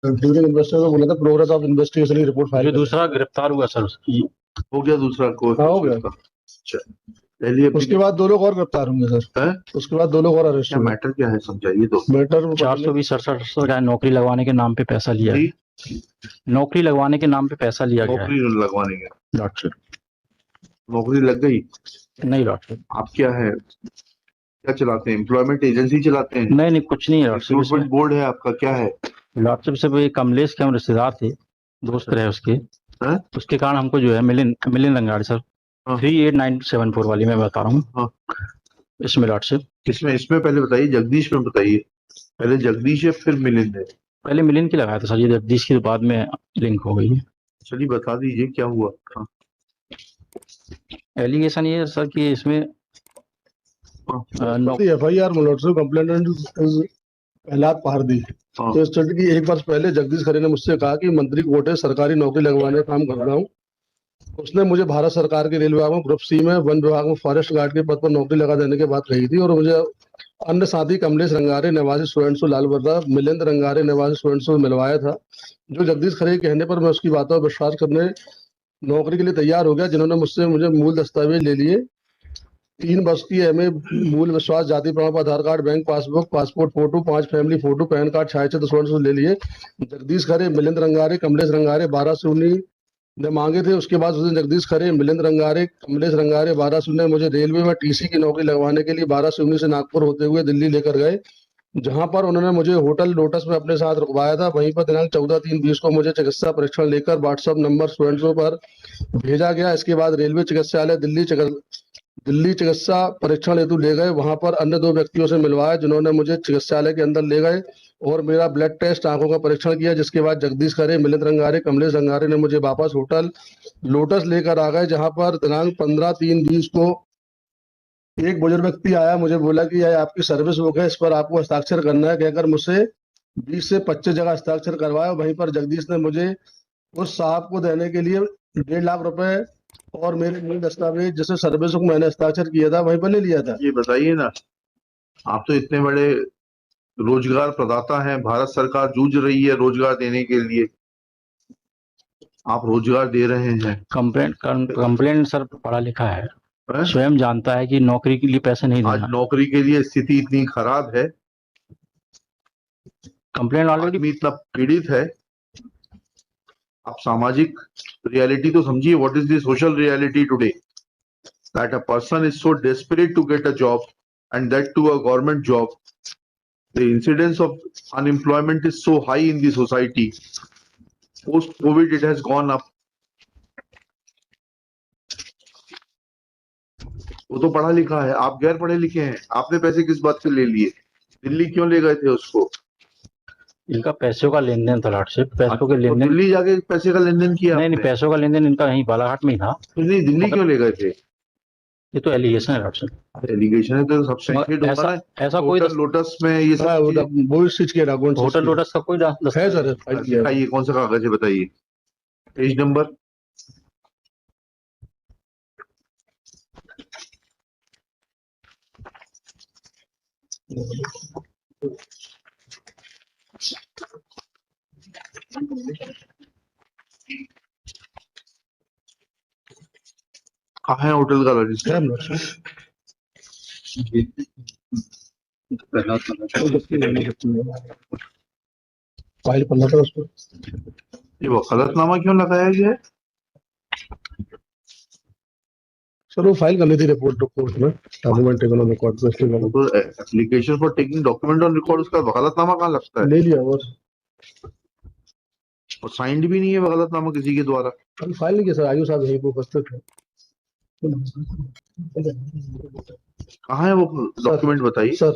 During investigation बोला था, progress of investigation की रिपोर्ट फाइल। जो दूसरा गिरफ्तार हुआ सर, हो गया दूसरा कोर्स हाँ, हो गया। अच्छा, पहले उसके बाद 2 लोग और गिरफ्तार होंगे सर। है? उसके बाद 2 लोग और अरेस्ट क्या होंगे। मैटर क्या है समझाइए तो। मैटर 420-67 का नौकरी लगवाने के नाम पे पैसा लिया है। जी, नौकरी लगवाने के नाम पे पैसा लिया गया है नौकरी लगवाने के डॉक्टर। नौकरी लग गई? नहीं डॉक्टर, आप क्या है, क्या चलाते हैं, एम्प्लॉयमेंट एजेंसी चलाते हैं? नहीं नहीं कुछ नहीं है डॉक्टर रिक्रूटमेंट साहब। बोर्ड है आपका, क्या है? डॉक्टर साहब ये कमलेश के हम रिश्तेदार थे, दोस्त रहे उसके। हैं? उसके कारण हमको जो है मिलिंद रंगाड़ी सर, हाँ। 38974 वाली मैं बता रहा हूँ। हाँ। इसमें डॉक्टर साहब, इसमें पहले बताइए, जगदीश में बताइए। पहले जगदीश है फिर मिलिंद है? पहले मिलिंद की लगाया था सर, ये जगदीश की बाद में लिंक हो गई है। चलिए बता दीजिए क्या हुआ। हाँ। एलिगेशन ये है सर कि इसमें FIR मुलौटसो कंप्लेंट पहलाद पहाड़दी। हाँ। तो स्टडी की 1 वर्ष पहले जगदीश खरे ने मुझसे कहा कि मंत्री कोटे सरकारी नौकरी लगवाने का काम कर रहा हूँ। उसने मुझे भारत सरकार के रेल विभाग में ग्रुप सी में वन विभाग में फॉरेस्ट गार्ड के पद पर नौकरी लगा देने की बात कही थी। और मुझे अन्य साथी कमलेश रंगारे, निवासी सुरेंद्र लाल वर्रा, मिलिंद रंगारे, निवासी सुरेंद्र मिलवाया था। जो जगदीश खरे के कहने पर मैं उसकी बातों पर विश्वास करने नौकरी के लिए तैयार हो गया, जिन्होंने मुझसे मुझे मूल दस्तावेज ले लिए। 3 वर्ष की MA, मूल विश्वास, जाति प्रमाण पत्र, Aadhaar card, bank passbook, passport photo, 5 family photo, PAN card, छायाचित्र स्वर्ण ले लिए। जगदीश खरे, मिलिंद रंगारे, कमलेश रंगारे 12 से 19 ने मांगे थे। उसके बाद उसने जगदीश खरे, मिलिंद रंगारे, कमलेश रंगारे 12 से 19 मुझे रेलवे में TC की नौकरी लगवाने के लिए 12 से 19 से नागपुर होते हुए दिल्ली लेकर गए, जहां पर उन्होंने मुझे होटल लोटस में अपने साथ रुकवाया था। वहीं पर दिनांक 14/3/20 को मुझे चिकित्सा परीक्षण लेकर व्हाट्सएप नंबर स्वयं पर भेजा गया। इसके बाद रेलवे चिकित्सालय दिल्ली चिकित्सा परीक्षण हेतु ले गए। वहां पर अन्य 2 व्यक्तियों से मिलवाया, जिन्होंने मुझे चिकित्सालय के अंदर ले गए और मेरा ब्लड टेस्ट, आंखों का परीक्षण किया। जिसके बाद जगदीश खरे, मिलिंद रंगारे, कमलेश रंगारे ने मुझे वापस होटल लोटस लेकर आ गए, जहां पर दिनांक 15/3/20 को एक बुजुर्ग व्यक्ति आया, मुझे बोला कि यह आपकी सर्विस बुक है, इस पर आपको हस्ताक्षर करना है, कहकर मुझसे 20 से 25 जगह हस्ताक्षर करवाया। वहीं पर जगदीश ने मुझे उस साहब को देने के लिए 1.5 लाख रुपए और मेरे मूल दस्तावेज, जिससे सर्विस बुक मैंने हस्ताक्षर किया था, वहीं पर ले लिया था। ये बताइए ना, आप तो इतने बड़े रोजगार प्रदाता हैं, भारत सरकार जूझ रही है रोजगार देने के लिए, आप रोजगार दे रहे हैं। कंप्लेंट सर पढ़ा लिखा है, स्वयं जानता है कि नौकरी के लिए पैसे नहीं आज देना। नौकरी के लिए स्थिति इतनी खराब है, कंप्लेंट ऑलरेडी आदमी इतना पीड़ित है। आप सामाजिक रियलिटी तो समझिए, what is the social reality today, that a person is so desperate to get a job and that too a government job. The incidence of unemployment is so high in the society. Post-COVID, it has gone up. वो तो पढ़ा लिखा है, आप गैर पढ़े लिखे हैं। आपने पैसे किस बात के ले लिए? दिल्ली क्यों ले गए थे उसको? इनका पैसों का लेन देन था डॉक्टर साहब, पैसों के लेन देन। दिल्ली जाके पैसे का लेन देन किया? नहीं, पैसों का लेन देन इनका यहीं बालाघाट में ही था। नहीं, दिल्ली क्यों ले गए थे? ये तो एलिगेशन है डॉक्टर साहब। एलिगेशन है तो सब्सटेंशिएट होगा ना। ऐसा कोई लोटस में ये सब वो चीज के डॉक्यूमेंट होटल लोटस का कोई है सर। दिखाइए, कौन सा कागज है बताइए, पेज नंबर। कहाँ है होटल का रजिस्टर? फाइल पन्ना था उसको। ये वकालतनामा क्यों लगाया गया है? सर वो फाइल करनी थी रिपोर्ट कोर्ट में, डॉक्यूमेंट टेकन ऑन रिकॉर्ड। तो application for taking document on record, उसका वकालतनामा कहाँ लगता है? ले लिया और साइंड भी नहीं है वकालतनामा किसी के द्वारा। फाइल नहीं किया सर, आयु साहब यहीं पे उपस्थित है। कहाँ है वो डॉक्यूमेंट बताइए सर।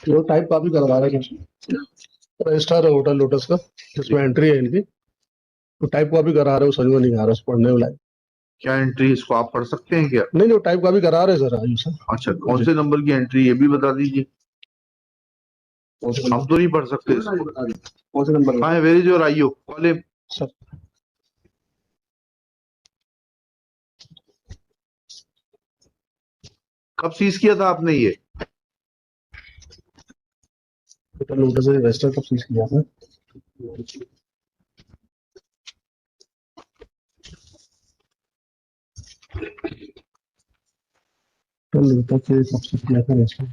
वो टाइप कॉपी करवा रहे हैं, रजिस्टर है होटल लोटस का, जिसमें एंट्री है इनकी, तो टाइप कॉपी करा रहे हो, समझ में नहीं आ रहा पढ़ने वाला। क्या एंट्री, इसको आप पढ़ सकते हैं क्या? नहीं नहीं, टाइप कॉपी करा रहे सर आयु सर। अच्छा, कौन से नंबर की एंट्री ये भी बता दीजिए। हम तो नहीं पढ़ सकते इसको। कौन से नंबर? हाँ, where is your IO, call him. Sir कब सीज किया था आपने ये? होटल नोटिस से रजिस्टर कब सीज किया था? होटल नोटिस से कब सीज किया था रजिस्टर?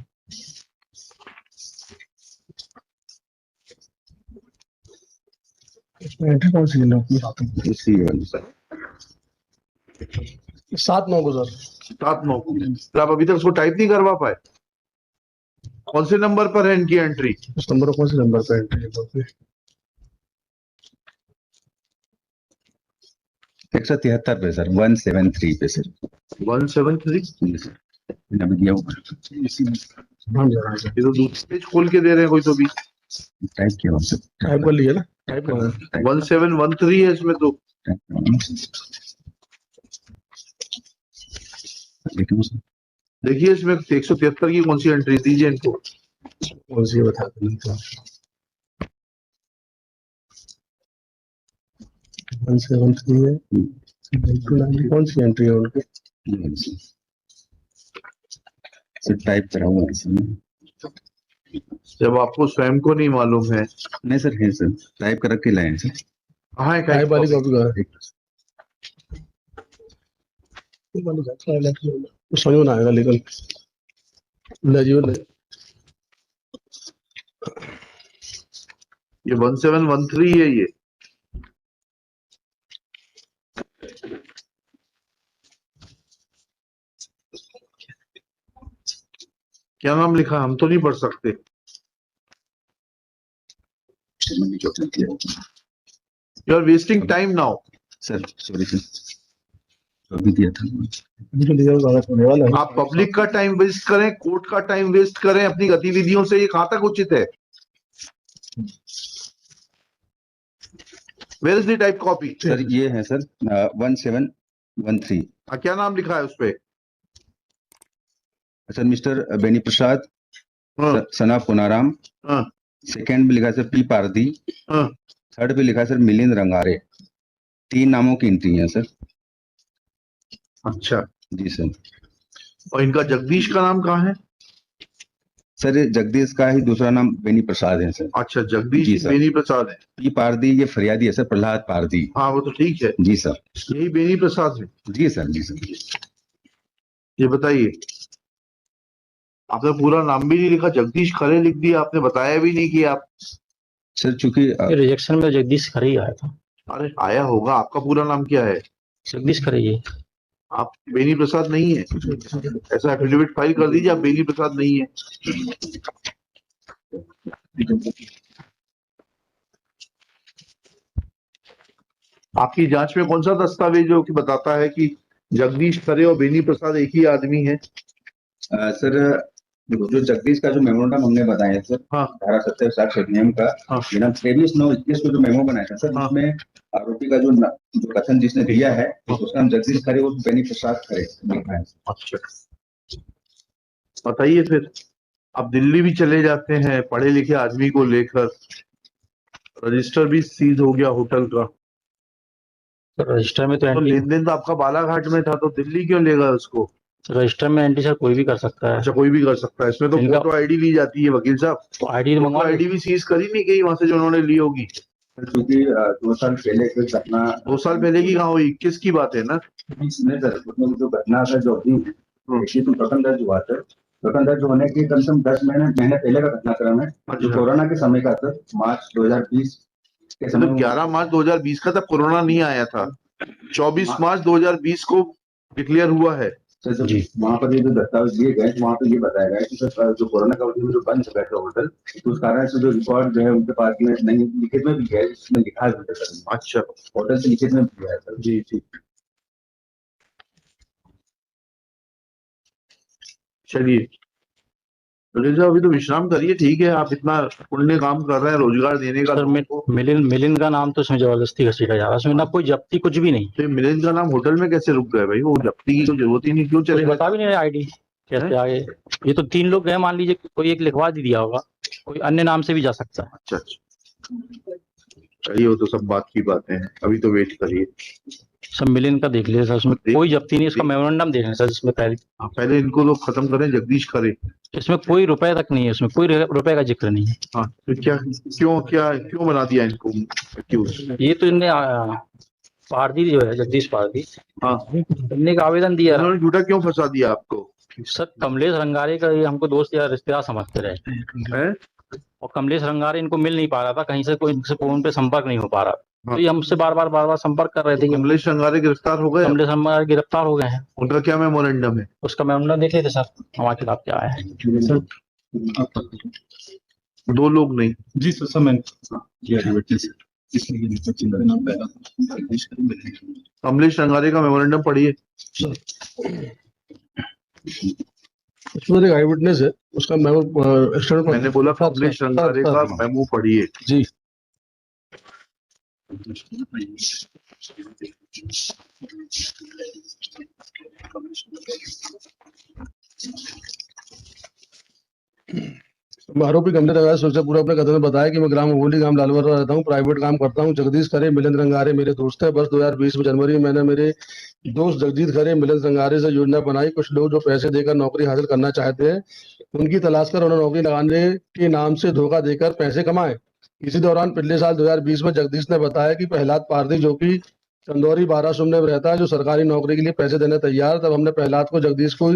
इसमें एंट्री कौन सी है अपनी? इसी वाली। 7/9 को सर। 7/9 तो आप अभी तक उसको टाइप नहीं करवा पाए? कौन से नंबर पर है इनकी एंट्री? उस नंबर कौन से नंबर पे एंट्री है? 173 पे सर, 173 पे सर। 173? अभी दिया हुआ हाँ जी, हाँ जी। ये तो दूसरा पेज खोल के दे रहे हैं कोई तो भी। टाइप किया हुआ सर। टाइप कर लिया ना? टाइप कर 1713 है इसमें तो। देखिए इसमें 173 की कौन सी एंट्री दीजिए इनको। कौन सी बता दें? 173 है। 290 कौन सी एंट्री है उनकी? सर टाइप करा हुआ है इसमें। जब आपको स्वयं को नहीं मालूम है। नहीं सर, है सर, टाइप कर के लाए हैं सर। हाँ टाइप वाली कॉपी का है। एक तो समझ में ना आएगा लेकिन लेजिबल है। ये 1713 है ये। क्या नाम लिखा? हम तो नहीं पढ़ सकते। You are wasting time now. Sir sorry sir, अभी दिया था। आप पब्लिक का टाइम वेस्ट करें, कोर्ट का टाइम वेस्ट करें अपनी गतिविधियों से, ये कहां तक उचित है? Where is the type copy? Sir ये है सर 1713। क्या नाम लिखा है उस पे? सर मिस्टर बेनी प्रसाद, हाँ, सन ऑफ पुनाराम। हाँ, सेकंड पे लिखा है सर पी पारदी। हाँ। थर्ड पे लिखा है सर मिलिंद रंगारे। 3 नामों की एंट्री है सर। अच्छा, जी सर। और इनका जगदीश का नाम कहाँ है? सर ये जगदीश का ही दूसरा नाम बेनी प्रसाद है सर। अच्छा, जी जगदीश सर। बेनी प्रसाद है। पी पारदी ये फरियादी है सर, प्रहलाद पारदी। हाँ वो तो ठीक है, जी सर। यही बेनी प्रसाद है। जी सर, जी सर। ये बताइए, आपने पूरा नाम भी नहीं लिखा, जगदीश खरे लिख दिया आपने, बताया भी नहीं कि आप। सर चूंकि रिजेक्शन में जगदीश खरे ही आया था। अरे आया होगा, आपका पूरा नाम क्या है? जगदीश खरे ही है। आप बेनी प्रसाद नहीं है? ऐसा एफिडेविट फाइल कर दीजिए आप बेनी प्रसाद नहीं है। आपकी जांच में कौन सा दस्तावेज है कि बताता है कि जगदीश खरे और बेनी प्रसाद एक ही आदमी है? सर जो जगदीश का जो मेमोरेंडम हमने बताया है सर, हाँ, धारा 70 अधिनियम का हाँ, दिनांक 23/9/21 को जो मेमो बनाया था सर, हाँ। उसमें आरोपी का जो कथन जिसने दिया है उसका नाम जगदीश खरे और बेनी प्रसाद खरे लिखा है। अच्छा, बताइए फिर। आप दिल्ली भी चले जाते हैं पढ़े लिखे आदमी को लेकर, रजिस्टर भी सीज हो गया होटल का, तो रजिस्टर में तो तो एंट्री, लेन देन तो आपका बालाघाट में था, तो दिल्ली क्यों लेगा उसको? रजिस्टर में एंट्री सर कोई भी कर सकता है। अच्छा, कोई भी कर सकता है। इसमें तो इनका- फोटो आईडी ली जाती है वकील साहब, तो आईडी फोटो मंगवा आईडी भी सीज करी नहीं गई वहां से जो उन्होंने ली होगी। क्योंकि 2 साल पहले कोई घटना 2 साल पहले की कहाँ हुई, 21 की बात है ना? नहीं सर, उसमें जो घटना था जो अभी देखिए तो प्रकरण दर्ज हुआ सर, प्रकरण दर्ज होने के कम से कम 10 महीने पहले का घटनाक्रम है, जो अच्छा। कोरोना के समय का सर, मार्च 2020 के समय मतलब में। 11 मार्च 2020 का तब कोरोना नहीं आया था, 24 मार्च 2020 को डिक्लेयर हुआ है। सर जब वहाँ पर ये जो दस्तावेज दिए गए वहाँ पर ये बताया गया कि सर जो कोरोना का जो बंद हो गया था होटल, तो उस कारण से जो रिकॉर्ड जो है उनके पास में नहीं, लिखित में भी है, इसमें लिखा भी है सर। अच्छा, होटल से लिखित में भी है सर। जी जी, चलिए वकील साहब अभी तो विश्राम करिए, ठीक है? आप इतना पुण्य काम कर रहे हैं रोजगार देने का सर लोगों को। मिलिंद का नाम तो इसमें जबरदस्ती घसीटा जा रहा है, उसमें ना कोई जब्ती कुछ भी नहीं। तो मिलिंद का नाम होटल में कैसे रुक गए भाई? वो जब्ती की तो जरूरत ही नहीं, क्यों कुछ चले बता भी नहीं रहे आईडी कैसे आगे। ये तो 3 लोग गए, मान लीजिए कोई एक लिखवा दिया होगा, कोई अन्य नाम से भी जा सकता है। अच्छा अच्छा, चलिए वो तो सब बात की बातें हैं, अभी तो वेट करिए। सब मिलियन का देख लीजिए सर, उसमें देख- कोई जब्ती नहीं, उसका देख- मेमोरेंडम देख लें सर, जिसमें पहले पहले इनको तो खत्म करें, जगदीश खरे। इसमें कोई रुपए तक नहीं है, उसमें कोई रुपए का जिक्र नहीं है। हाँ तो क्यों बना दिया इनको एक्यूज? ये तो इनने पारदी जो है, जगदीश पारदी, हाँ, इनने एक आवेदन दिया इन्होंने झूठा क्यों फंसा दिया आपको? सर। कमलेश रंगारे का ये हमको दोस्त या रिश्तेदार समझते रहे, है? और कमलेश रंगारे इनको मिल नहीं पा रहा था, कहीं से कोई इनसे फोन पे संपर्क नहीं हो पा रहा। हाँ। तो ये हमसे बार बार संपर्क कर रहे थे कि कमलेश रंगारे गिरफ्तार हो गए? कमलेश रंगारे गिरफ्तार हो गए हैं। उनका क्या मेमोरेंडम है? उसका मेमोरेंडम देख लेते सर, हमारे खिलाफ क्या आया है। दो लोग नहीं। जी सर, सब मैंने किया विटनेस इसमें ये जो चिंता नाम पहला कमलेश रंगारे का मेमोरेंडम पढ़िए। उसमें एक आई विटनेस है, उसका मेमो एक्सटर्नल मैंने बोला कमलेश रंगारे का मेमो पढ़िए। जी। आरोपी गंडे रंगारे सुरक्षा पूरा अपने कथन में बताया कि मैं ग्राम होली गांव लालवर रहता हूँ, प्राइवेट काम करता हूँ। जगदीश खरे मिलिंद रंगारे मेरे दोस्त है। वर्ष 2020 में जनवरी में मैंने मेरे दोस्त जगजीत खरे मिलिंद रंगारे से योजना बनाई। कुछ लोग जो पैसे देकर नौकरी हासिल करना चाहते हैं, उनकी तलाश कर उन्हें नौकरी लगाने के नाम से धोखा देकर पैसे कमाए। इसी दौरान पिछले साल 2020 में जगदीश ने बताया कि प्रहलाद पारदी, जो कि चंदौरी 12 सुमने में रहता है, जो सरकारी नौकरी के लिए पैसे देने तैयार। तब हमने प्रहलाद को जगदीश को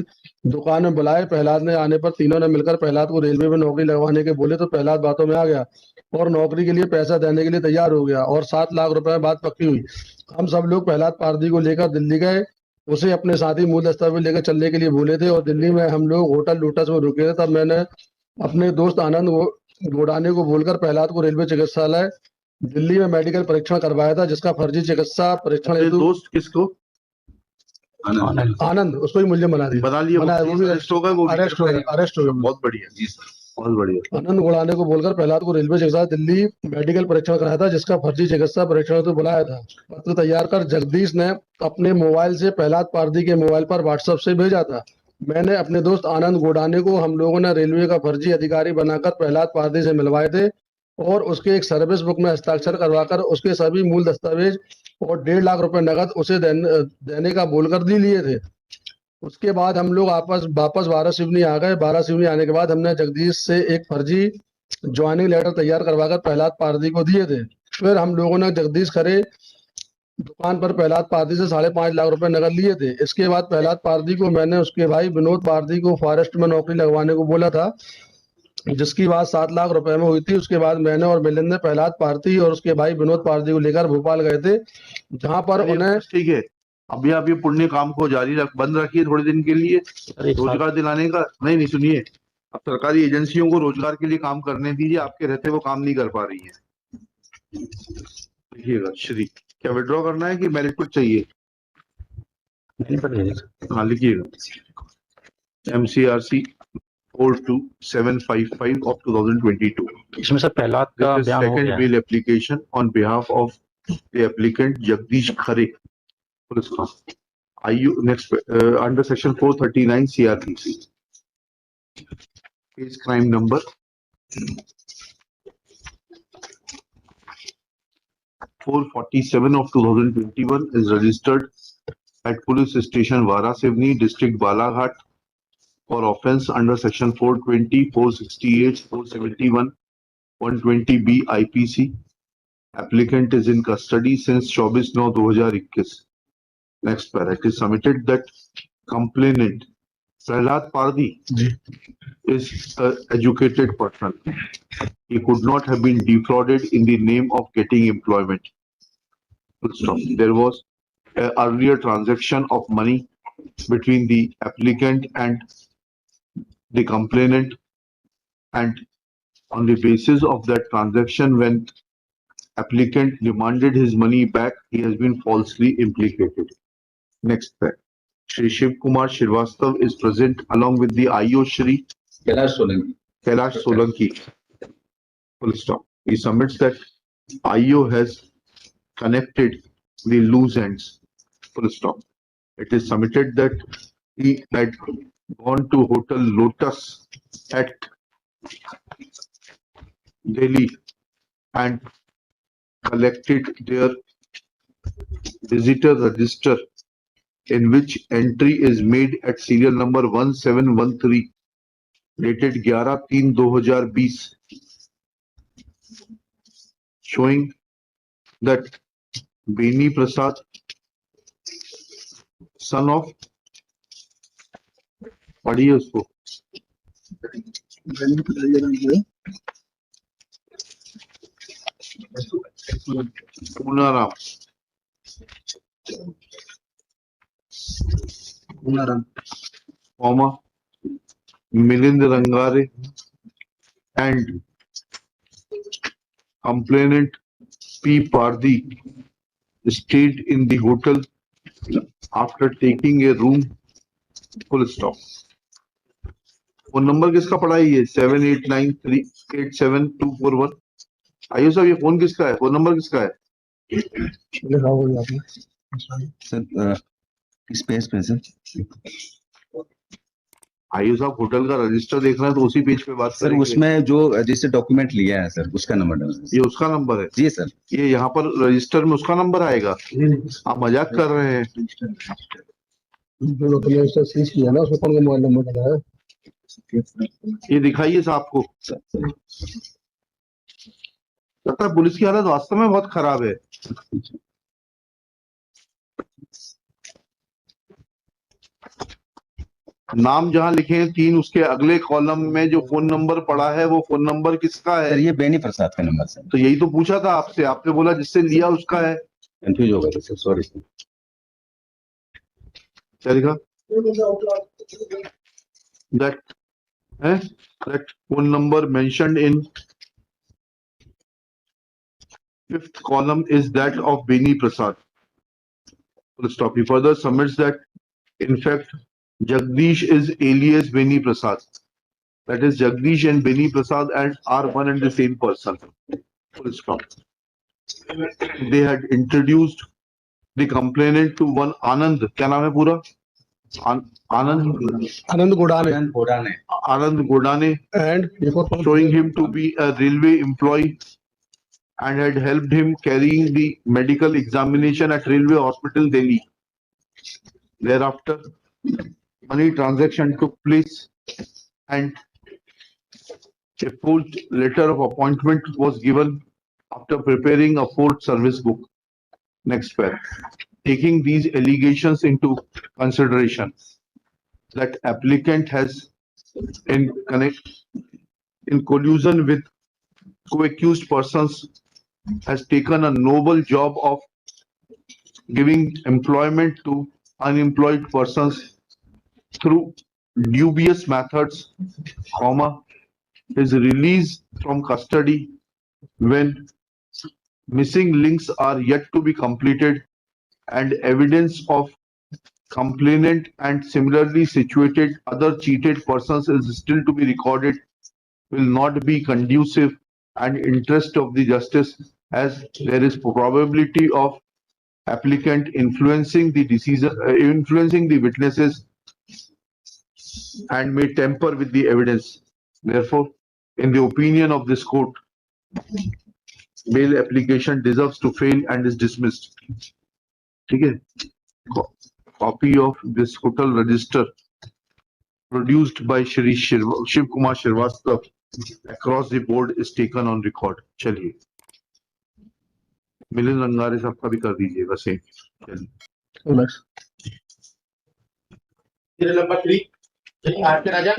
दुकान में बुलाए। प्रहलाद ने आने पर तीनों ने मिलकर प्रहलाद को रेलवे में नौकरी लगवाने के बोले, तो प्रहलाद बातों में आ गया और नौकरी के लिए पैसा देने के लिए तैयार हो गया और 7 लाख रुपए में बात पक्की हुई। हम सब लोग प्रहलाद पारदी को लेकर दिल्ली गए। उसे अपने साथ ही मूल दस्तावेज लेकर चलने के लिए बोले थे और दिल्ली में हम लोग होटल लोटस में रुके थे। तब मैंने अपने दोस्त आनंद गोडाने को बोलकर प्रहलाद को रेलवे चिकित्सालय दिल्ली में मेडिकल परीक्षण करवाया था, जिसका फर्जी चिकित्सा परीक्षण ये हेतु दोस्त किसको आनंद, उसको ही मुलजिम बना दिया। बना लिया? वो भी अरेस्ट होगा, वो भी अरेस्ट हो गया। बहुत बढ़िया जी सर, बहुत बढ़िया। आनंद गोड़ाने को बोलकर प्रहलाद को रेलवे चिकित्सा दिल्ली मेडिकल परीक्षण कराया था, जिसका फर्जी चिकित्सा परीक्षण तो बुलाया था। पत्र तैयार कर जगदीश ने अपने मोबाइल से प्रहलाद पारदी के मोबाइल पर व्हाट्सएप से भेजा था। मैंने अपने दोस्त आनंद गोडाने को हम लोगों ने रेलवे का फर्जी अधिकारी बनाकर प्रहलाद पारदी से मिलवाए थे और उसके एक सर्विस बुक में हस्ताक्षर करवाकर उसके सभी मूल दस्तावेज और 1.5 लाख रुपए नकद उसे देने का बोलकर लिए थे। उसके बाद हम लोग वापस 12 सिवनी आ गए। 12 सिवनी आने के बाद हमने जगदीश से एक फर्जी ज्वाइनिंग लेटर तैयार करवाकर प्रहलाद पारदी को दिए थे। फिर हम लोगों ने जगदीश खरे दुकान पर प्रहलाद पारदी से 5.5 लाख रुपए नकद लिए थे। इसके बाद प्रहलाद पारदी को मैंने उसके भाई विनोद पारदी को फॉरेस्ट में नौकरी लगवाने को बोला था, जिसकी बात 7 लाख रुपए में हुई थी। उसके बाद मैंने और मिलिंद ने प्रहलाद पारदी और उसके भाई विनोद पारदी को लेकर भोपाल गए थे, जहां पर उन्हें ठीक है, अभी आप ये पुण्य काम को बंद रखिए थोड़े दिन के लिए, रोजगार दिलाने का। नहीं सुनिए, अब सरकारी एजेंसियों को रोजगार के लिए काम करने दीजिए, आपके रहते वो काम नहीं कर पा रही है। लिखिएगा श्री, क्या विड्रॉ करना है कि मेरिट कुछ चाहिए? हाँ लिखिएगा MCRC 42755 of 2022. इसमें सर प्रहलाद का This is बयान हो second गया है। bill application on behalf of the applicant Jagdish Khare. Police Constable. IU next under section 439 CRPC. Case crime number 447 of 2021 is registered at Police Station Varasivni, District Balaghat, for offence under section 420, 468, 471, 120B IPC. Applicant is in custody since 24/9/2021. Next para, it is submitted that complainant Prahlad Pardi is an educated person. He could not have been defrauded in the name of getting employment. Full stop. There was an earlier transaction of money between the applicant and the complainant, and on the basis of that transaction, when applicant demanded his money back, he has been falsely implicated. Next pair. Shri Shiv Kumar Srivastava is present along with the IO Shri Kailash Solanki. Full stop. He submits that IO has connected the loose ends. Full stop. It is submitted that he had gone to Hotel Lotus at Delhi and collected their visitor register in which entry is made at serial number 1713 dated 11/3/2020 showing that Beni Prasad, son of पढ़िए उसको Punaram comma Milind Rangare and complainant P. Pardi stayed in the hotel after taking a room. Full stop. Phone number किसका पड़ा है ये 7893872241? आइयो साहब, ये phone किसका है? फोन नंबर किसका है? सर किस पेज पे सर? आइयो साहब, होटल का रजिस्टर देखना है तो उसी पेज पे बात सर करेंगे। उसमें जो रजिस्टर डॉक्यूमेंट लिया है सर उसका नंबर डालना है। ये उसका नंबर है? जी सर। ये यहाँ पर रजिस्टर में उसका नंबर आएगा? आप मजाक कर रहे हैं। जो अपने उससे सीज किया ना, उसमें कौन का मोबाइल नंबर डाला है? ये दिखाइए साहब को। लगता है पुलिस की हालत वास्तव में बहुत खराब है। नाम जहां लिखे हैं 3, उसके अगले कॉलम में जो फोन नंबर पड़ा है वो फोन नंबर किसका है? सर ये बेनी प्रसाद का नंबर सर। तो यही तो पूछा था आपसे, आपने बोला जिससे लिया उसका है। कंफ्यूज हो गया सर, सॉरी सर। क्या लिखा? That phone number mentioned in 5th column is that of Beni Prasad. Full stop. He further submits that in fact Jagdish is alias Beni Prasad. That is, Jagdish and Beni Prasad are one and the same person. Full stop. They had introduced the complainant to one Anand. क्या नाम है पूरा? आनंद गोडाने Anand Godane, and before showing him to be a railway employee and had helped him carrying the medical examination at Railway Hospital, Delhi. Thereafter, money transaction took place and a forged letter of appointment was given after preparing a forged service book. Next pair. Taking these allegations into consideration, that applicant has in collusion with co-accused persons has taken a noble job of giving employment to unemployed persons through dubious methods, his release from custody when missing links are yet to be completed and evidence of complainant and similarly situated other cheated persons is still to be recorded will not be conducive and interest of the justice, as there is probability of applicant influencing the decision, influencing the witnesses and may tamper with the evidence. Therefore, in the opinion of this court, bail application deserves to fail and is dismissed. ठीक है? Copy of this hotel register produced by Shri Shiv Kumar Srivastava across the board is taken on record. चलिए, मिलिंद रंगारे साहब का भी कर दीजिएगा same. चलिए. next. Serial number 3. Chलिए, आपके राजा